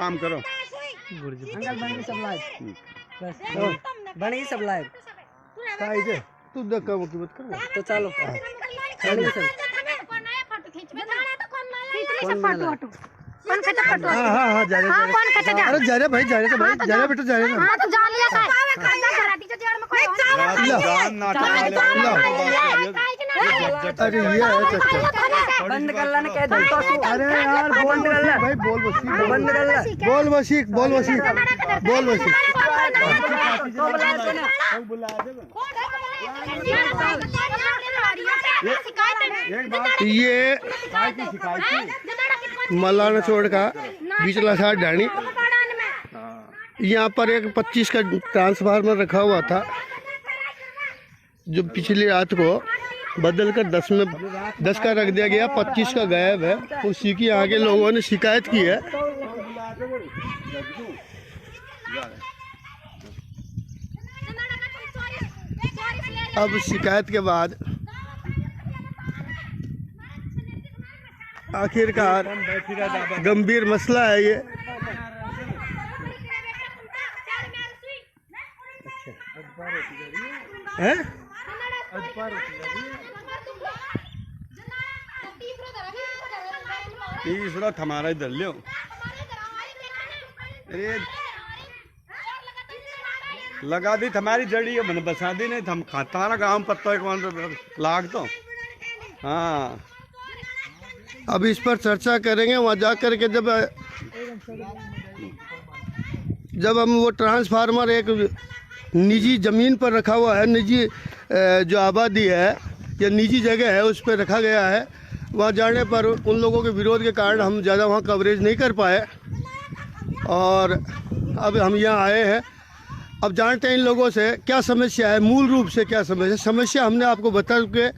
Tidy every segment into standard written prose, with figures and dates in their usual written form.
काम करो। अंकल बन गई सब लाइव, बस बन गई सब लाइव। तू देख की मत कर तो चलो बन गई सब। हाँ हाँ हाँ जा रहे अरे जा रहे भाई जा रहे भाई जा रहे बेटा जा रहे अरे ये है चक्कर बंद कर लेना कह दो तो। अरे यार बंद कर ले भाई बोल वसीक बंद कर ले बोल वसीक बोल वसीक बोल वसीक तो बुलाया तो ना। ये मलाना चौड़ का बिचला साइड डाणी यहाँ पर एक 25 का ट्रांसफार्मर रखा हुआ था जो पिछली रात को बदल कर 10 का रख दिया गया, 25 का गायब है। उसी की आगे लोगों ने शिकायत की है। अब शिकायत के बाद आखिरकार गंभीर मसला है ये। है तीसरा हमारा इधर लियो। अरे लगा दी हमारी जड़ी है, मैंने बसा दी नहीं हम खाता ना गाँव पत्ता कौन लाग तो। हाँ अब इस पर चर्चा करेंगे वहाँ जा कर के। जब हम वो ट्रांसफार्मर एक निजी ज़मीन पर रखा हुआ है, निजी जो आबादी है या निजी जगह है उस पर रखा गया है, वहाँ जाने पर उन लोगों के विरोध के कारण हम ज़्यादा वहाँ कवरेज नहीं कर पाए और अब हम यहाँ आए हैं। अब जानते हैं इन लोगों से क्या समस्या है, मूल रूप से क्या समस्या हमने आपको बता चुके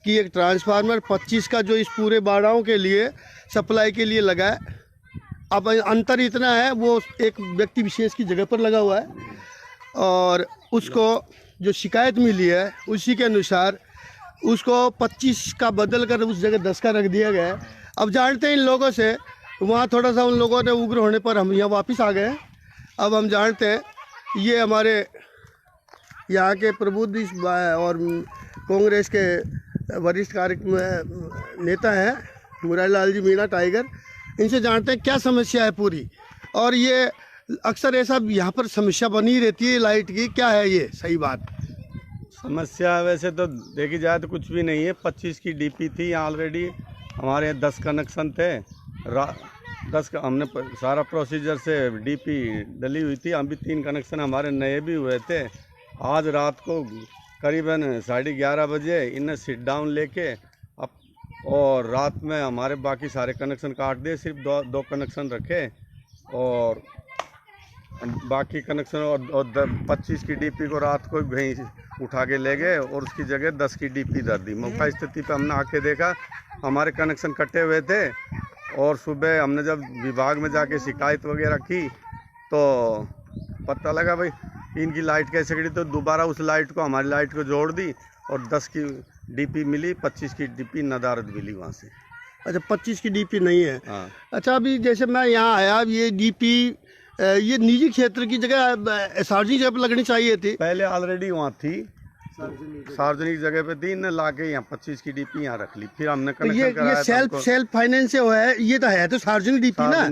कि एक ट्रांसफार्मर 25 का जो इस पूरे बाड़ाओं के लिए सप्लाई के लिए लगा है। अब अंतर इतना है वो एक व्यक्ति विशेष की जगह पर लगा हुआ है और उसको जो शिकायत मिली है उसी के अनुसार उसको 25 का बदल कर उस जगह 10 का रख दिया गया है। अब जानते हैं इन लोगों से, वहाँ थोड़ा सा उन लोगों ने उग्र होने पर हम यहाँ वापस आ गए। अब हम जानते हैं ये हमारे यहाँ के प्रबुद्ध और कांग्रेस के वरिष्ठ नेता हैं मुरारी लाल जी मीणा टाइगर। इनसे जानते हैं क्या समस्या है पूरी, और ये अक्सर ऐसा यहाँ पर समस्या बनी रहती है लाइट की। क्या है ये सही बात? समस्या वैसे तो देखी जाए तो कुछ भी नहीं है। 25 की डीपी थी ऑलरेडी, हमारे यहाँ 10 कनेक्शन थे। 10 का हमने सारा प्रोसीजर से डीपी डली हुई थी। अभी 3 कनेक्शन हमारे नए भी हुए थे। आज रात को करीबन 11:30 बजे इन्हें सिट डाउन लेके अब और रात में हमारे बाकी सारे कनेक्शन काट दिए, सिर्फ दो कनेक्शन रखे और बाकी कनेक्शन और 25 की डीपी को रात को वहीं उठा के ले गए और उसकी जगह 10 की डीपी दर दी। मौका स्थिति पे हमने आके देखा हमारे कनेक्शन कटे हुए थे और सुबह हमने जब विभाग में जाके शिकायत वगैरह की तो पता लगा भाई इनकी लाइट कैसे कटी, तो दोबारा उस लाइट को हमारी लाइट को जोड़ दी और 10 की डीपी मिली, 25 की डीपी नदारद मिली वहाँ से। अच्छा 25 की डीपी नहीं है। हाँ। अच्छा अभी जैसे मैं यहाँ आया, ये डीपी ये निजी क्षेत्र की जगह सार्वजनिक जगह पर लगनी चाहिए थी। पहले ऑलरेडी वहाँ थी, सार्वजनिक जगह पे थी, इन्हें ला के यहाँ 25 की डीपी यहाँ रख ली। फिर हमने तो ये सेल्फ फाइनेंस है, ये तो है तो सार्वजनिक डीपी ना।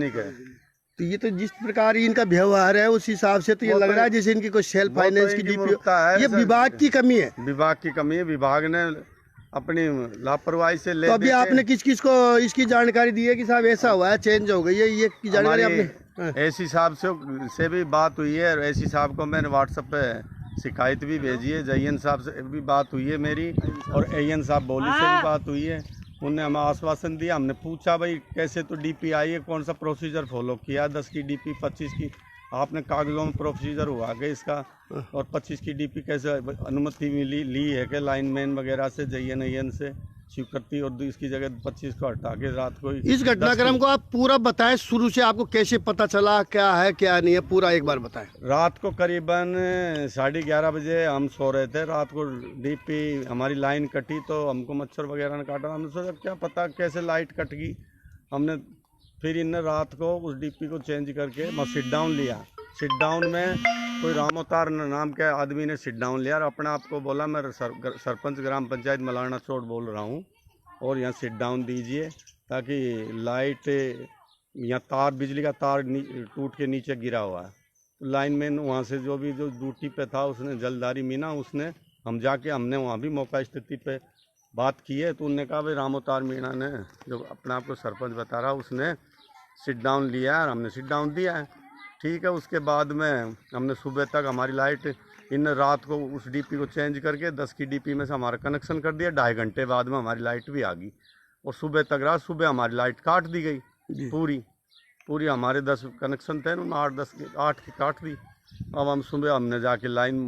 तो ये तो जिस प्रकार इनका व्यवहार है उस हिसाब से तो ये लग रहा है जैसे इनकी कोई सेल्फ फाइनेंस की डीपी है। ये विभाग की कमी है, विभाग की कमी है। विभाग ने अपनी लापरवाही से ले। तो अभी आपने किस को इसकी जानकारी दी है कि साहब ऐसा हुआ है, चेंज हो गई है, ये की जानकारी आपने? एसी साहब से भी बात हुई है और एसी साहब को मैंने व्हाट्सएप पे शिकायत भी भेजी है। जयन साहब से भी बात हुई है मेरी और एन साहब बोली से भी बात हुई है। उन्होंने हमें आश्वासन दिया। हमने पूछा भाई कैसे, तो डीपी आई है, कौन सा प्रोसीजर फॉलो किया, 10 की डीपी 25 की आपने कागजों में प्रोसीजर हुआ गया इसका, और 25 की डीपी कैसे अनुमति मिली ली है कि लाइनमैन वगैरह से जयन से स्वीकृति, और इसकी जगह 25 को हटा के रात को। इस घटनाक्रम को आप पूरा बताएं, शुरू से आपको कैसे पता चला, क्या है क्या नहीं है, पूरा एक बार बताएं। रात को करीबन 11:30 बजे हम सो रहे थे। रात को डीपी हमारी लाइन कटी तो हमको मच्छर वगैरह ने काटा। हमने सोचा क्या पता कैसे लाइट कट गई। हमने फिर इनने रात को उस डीपी को चेंज करके मैं सिट डाउन लिया। सिट डाउन में कोई रामोतार नाम के आदमी ने सिट डाउन लिया और अपने आप को बोला मैं सरपंच ग्राम पंचायत मलाना चोट बोल रहा हूँ और यहाँ सिट डाउन दीजिए ताकि लाइट यहाँ तार बिजली का तार टूट के नीचे गिरा हुआ है। लाइनमैन वहाँ से जो ड्यूटी पे था उसने जलदारी मीना, उसने हमने वहाँ भी मौका स्थिति पे बात की है तो उनने कहा भाई रामोतार मीणा ने जो अपने आप को सरपंच बता रहा उसने सिट डाउन लिया है और हमने सिट डाउन दिया है। ठीक है, उसके बाद में हमने सुबह तक हमारी लाइट इन रात को उस डीपी को चेंज करके 10 की डीपी में से हमारा कनेक्शन कर दिया। 2.5 घंटे बाद में हमारी लाइट भी आ गई और सुबह तक रहा। सुबह हमारी लाइट काट दी गई पूरी हमारे 10 कनेक्शन थे उन्होंने 8 की काट दी। अब हम सुबह हमने जाके लाइन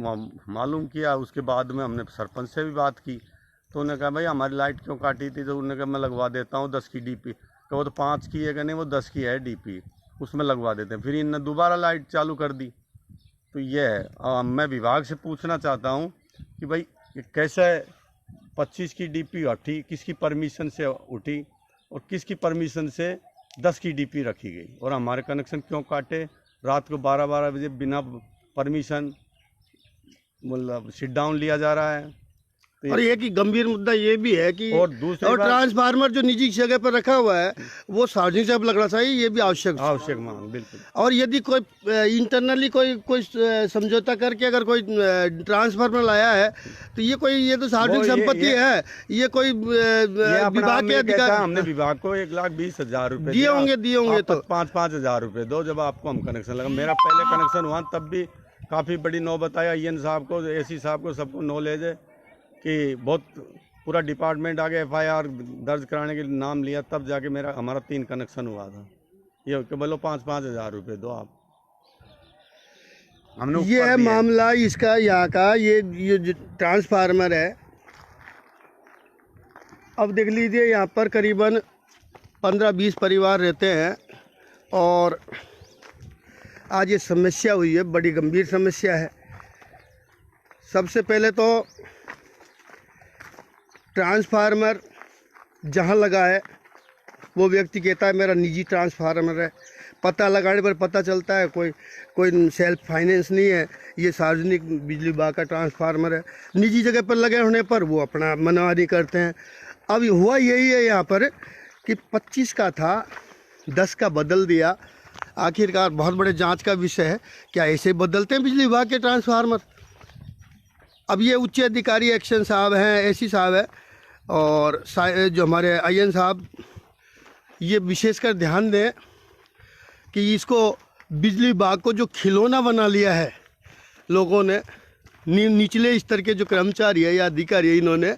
मालूम किया, उसके बाद में हमने सरपंच से भी बात की तो उन्होंने कहा भाई हमारी लाइट क्यों काटी थी, तो उन्होंने कहा मैं लगवा देता हूँ 10 की डीपी। तो वो तो 5 की है कि नहीं, वो 10 की है डीपी, उसमें लगवा देते हैं। फिर इनने दोबारा लाइट चालू कर दी। तो ये है, मैं विभाग से पूछना चाहता हूँ कि भाई कैसे 25 की डीपी उठी, किसकी परमिशन से उठी और किसकी परमिशन से 10 की डीपी रखी गई और हमारे कनेक्शन क्यों काटे रात को 12-12 बजे बिना परमिशन मतलब सिट डाउन लिया जा रहा है। और एक ही गंभीर मुद्दा ये भी है कि और ट्रांसफार्मर जो निजी जगह पर रखा हुआ है वो सार्वजनिक जगह लगना चाहिए, ये भी आवश्यक मांग बिल्कुल। और यदि कोई इंटरनली कोई समझौता करके अगर कोई ट्रांसफार्मर लाया है तो ये तो सार्वजनिक संपत्ति है, ये कोई विभाग के अधिकार। हमने विभाग को 1,20,000 रुपए दिए होंगे तो 5-5 हजार रुपए दो जब आपको हम कनेक्शन लगा। मेरा पहले कनेक्शन हुआ तब भी काफ़ी बड़ी नौबत आया, IN साहब को, AC साहब को, सबको नॉलेज है कि बहुत पूरा डिपार्टमेंट आगे FIR दर्ज कराने के लिए नाम लिया तब जाके हमारा 3 कनेक्शन हुआ था। ये कि बोलो 5-5 हजार रुपये दो आप। हमने ये है मामला इसका यहाँ का। ये जो ट्रांसफार्मर है, अब देख लीजिए यहाँ पर करीबन 15-20 परिवार रहते हैं और आज ये समस्या हुई है, बड़ी गंभीर समस्या है। सबसे पहले तो ट्रांसफार्मर जहाँ लगा है वो व्यक्ति कहता है मेरा निजी ट्रांसफार्मर है, पता लगाने पर पता चलता है कोई सेल्फ फाइनेंस नहीं है, ये सार्वजनिक बिजली विभाग का ट्रांसफार्मर है। निजी जगह पर लगे होने पर वो अपना मनमानी करते हैं। अब हुआ यही है यहाँ पर कि 25 का था 10 का बदल दिया। आखिरकार बहुत बड़े जांच का विषय है, क्या ऐसे बदलते हैं बिजली विभाग के ट्रांसफार्मर? अब ये उच्च अधिकारी एक्शन साहब हैं, AC साहब है और जो हमारे IN साहब, ये विशेषकर ध्यान दें कि इसको बिजली विभाग को जो खिलौना बना लिया है लोगों ने, निचले स्तर के जो कर्मचारी है या अधिकारी है, इन्होंने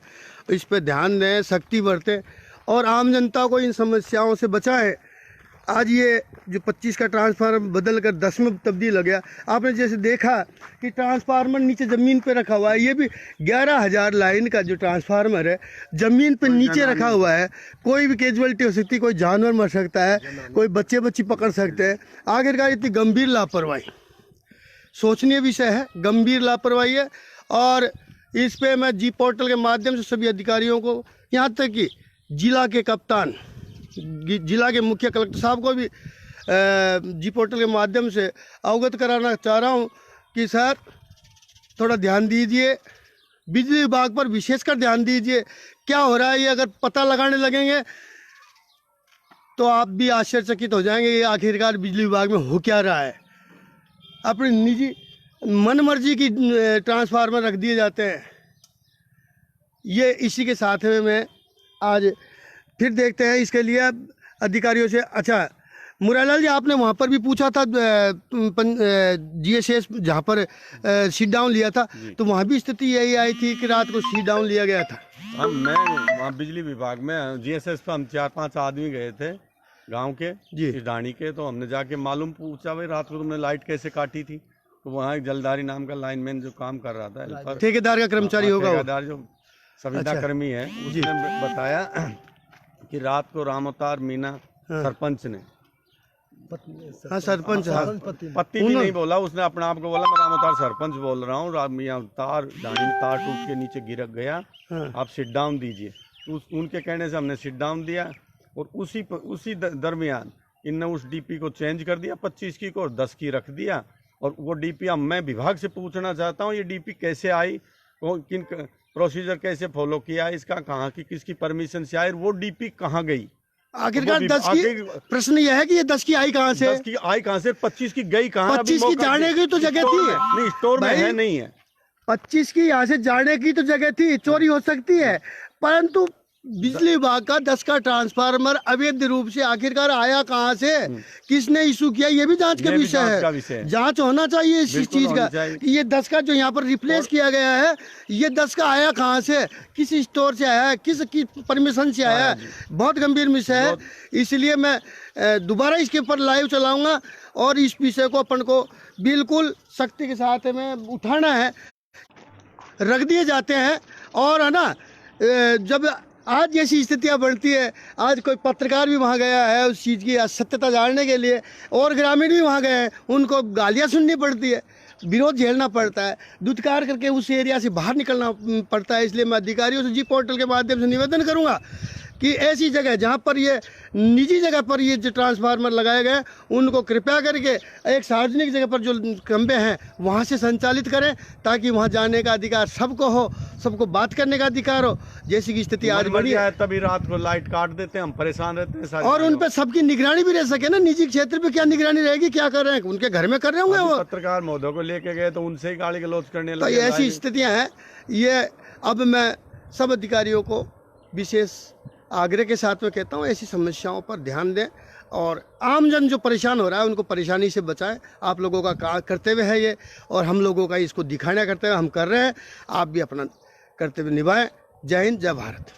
इस पर ध्यान दें, सख्ती बरतें और आम जनता को इन समस्याओं से बचाएं। आज ये जो 25 का ट्रांसफार्मर बदल कर 10 में तब्दील हो गया। आपने जैसे देखा कि ट्रांसफार्मर नीचे ज़मीन पे रखा हुआ है, ये भी 11,000 लाइन का जो ट्रांसफार्मर है ज़मीन पे नीचे रखा हुआ है। कोई भी कैजुअलिटी हो सकती है, कोई जानवर मर सकता है, कोई बच्ची पकड़ सकते हैं। आखिरकार इतनी गंभीर लापरवाही सोचनीय विषय है, गंभीर लापरवाही है। और इस पर मैं G पोर्टल के माध्यम से सभी अधिकारियों को, यहाँ तक कि जिला के कप्तान, जिला के मुख्य कलेक्टर साहब को भी G पोर्टल के माध्यम से अवगत कराना चाह रहा हूँ कि सर थोड़ा ध्यान दीजिए, बिजली विभाग पर विशेषकर ध्यान दीजिए। क्या हो रहा है ये अगर पता लगाने लगेंगे तो आप भी आश्चर्यचकित हो जाएंगे ये आखिरकार बिजली विभाग में हो क्या रहा है। अपनी निजी मनमर्जी की ट्रांसफार्मर रख दिए जाते हैं। ये इसी के साथ में मैं आज फिर देखते हैं इसके लिए अधिकारियों से। अच्छा मुरालाल जी, आपने वहाँ पर भी पूछा था GSS जहाँ पर सीट डाउन लिया था, तो वहाँ भी स्थिति यही आई थी कि रात को सीट डाउन लिया गया था। मैं वहाँ बिजली विभाग में GSS पर हम 4-5 आदमी गए थे गांव के जी डाणी के, तो हमने जाके मालूम पूछा भाई रात को तुमने लाइट कैसे काटी थी। तो वहाँ एक जलदारी नाम का लाइनमैन जो काम कर रहा था, ठेकेदार का कर्मचारी होगा, ठेकेदार जो संविदा कर्मी है, उसने बताया कि रात को रामोतार मीना सरपंच ने, हाँ सरपंच, पति भी नहीं बोला, उसने अपने आप को बोला मैं रामोतार सरपंच बोल रहा हूँ, यहाँ तार डाणी में तार टूट के नीचे गिर गया, आप सिट डाउन दीजिए। तो उनके कहने से हमने सिट डाउन दिया और उसी दरमियान इनने उस डीपी को चेंज कर दिया 25 की को और 10 की रख दिया। और वो डीपी अब मैं विभाग से पूछना चाहता हूँ, ये डीपी कैसे आई, किन प्रोसीजर कैसे फॉलो किया, इसका कहाँ की किसकी परमिशन से आई, वो डीपी कहाँ गई। आखिरकार 10 की प्रश्न यह है कि ये 10 की आई कहाँ से? 10 की आई कहाँ से, 25 की गई कहाँ? 25 की जाने की तो जगह थी नहीं, स्टोर में है नहीं है। 25 की यहाँ से जाने की तो जगह थी, चोरी हो सकती है, परंतु बिजली विभाग का 10 का ट्रांसफार्मर अवैध रूप से आखिरकार आया कहाँ से, किसने इशू किया, ये भी जांच का विषय है। जांच होना चाहिए इस चीज का कि ये 10 का जो यहाँ पर रिप्लेस किया गया है, ये 10 का आया कहाँ से, किस स्टोर से आया है, किस परमिशन से आया है, बहुत गंभीर विषय है। इसलिए मैं दोबारा इसके ऊपर लाइव चलाऊंगा और इस विषय को अपन को बिल्कुल सख्ती के साथ में उठाना है। रख दिए जाते हैं और है ना, जब आज जैसी स्थितियां बढ़ती है, आज कोई पत्रकार भी वहां गया है उस चीज़ की सत्यता जानने के लिए, और ग्रामीण भी वहां गए हैं, उनको गालियां सुननी पड़ती है, विरोध झेलना पड़ता है, दुत्कार करके उस एरिया से बाहर निकलना पड़ता है। इसलिए मैं अधिकारियों से जी पोर्टल के माध्यम से निवेदन करूंगा कि ऐसी जगह जहां पर ये निजी जगह पर ये जो ट्रांसफार्मर लगाए गए उनको कृपया करके एक सार्वजनिक जगह पर जो खंभे हैं वहां से संचालित करें, ताकि वहां जाने का अधिकार सबको हो, सबको बात करने का अधिकार हो। जैसी की स्थिति आज बड़ी है, तभी रात को लाइट काट देते हैं, हम परेशान रहते हैं, और उन पर सबकी निगरानी भी रह सके ना। निजी क्षेत्र पे क्या निगरानी रहेगी, क्या कर रहे हैं, उनके घर में कर रहे होंगे वो। पत्रकार महोदय को लेके गए तो उनसे ही गाली गलौज करने लगे। तो ऐसी स्थितियां हैं। ये अब मैं सब अधिकारियों को विशेष आग्रह के साथ में कहता हूँ, ऐसी समस्याओं पर ध्यान दें और आमजन जो परेशान हो रहा है उनको परेशानी से बचाएं। आप लोगों का कर्तव्य है ये, और हम लोगों का इसको दिखाना कर्तव्य हम कर रहे हैं, आप भी अपना कर्तव्य निभाएं। जय हिंद, जय भारत।